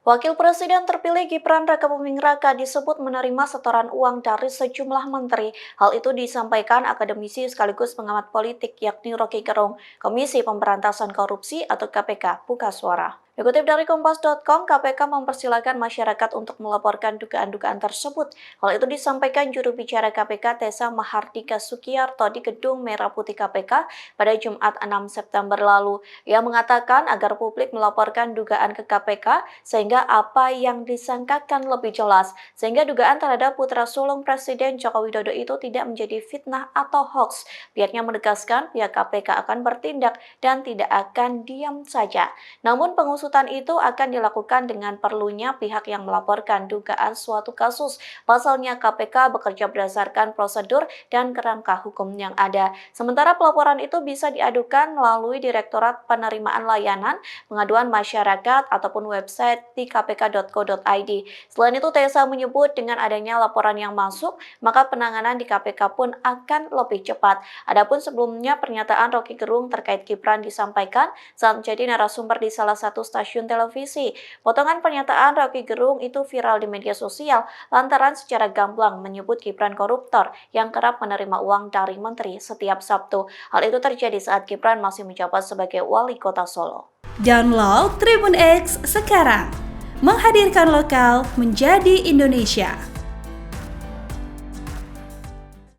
Wakil Presiden terpilih Gibran Rakabuming Raka disebut menerima setoran uang dari sejumlah menteri. Hal itu disampaikan akademisi sekaligus pengamat politik yakni Rocky Gerung, Komisi Pemberantasan Korupsi atau KPK, buka suara. Dikutip dari Kompas.com, KPK mempersilahkan masyarakat untuk melaporkan dugaan-dugaan tersebut. Hal itu disampaikan juru bicara KPK Tessa Mahardika Sukiyarto di Gedung Merah Putih KPK pada Jumat 6 September lalu. Ia mengatakan agar publik melaporkan dugaan ke KPK sehingga apa yang disangkakan lebih jelas, sehingga dugaan terhadap putra sulung Presiden Joko Widodo itu tidak menjadi fitnah atau hoax. Pihaknya menegaskan pihak KPK akan bertindak dan tidak akan diam saja. Namun pengusutan itu akan dilakukan dengan perlunya pihak yang melaporkan dugaan suatu kasus. Pasalnya KPK bekerja berdasarkan prosedur dan kerangka hukum yang ada. Sementara pelaporan itu bisa diadukan melalui Direktorat Penerimaan Layanan Pengaduan Masyarakat ataupun website di kpk.co.id. Selain itu, Tessa menyebut dengan adanya laporan yang masuk, maka penanganan di KPK pun akan lebih cepat. Adapun sebelumnya pernyataan Rocky Gerung terkait Gibran disampaikan saat menjadi narasumber di salah satu stasiun televisi. Potongan pernyataan Rocky Gerung itu viral di media sosial lantaran secara gamblang menyebut Gibran koruptor yang kerap menerima uang dari menteri setiap Sabtu. Hal itu terjadi saat Gibran masih menjabat sebagai wali kota Solo. Download Tribun X sekarang, menghadirkan lokal menjadi Indonesia.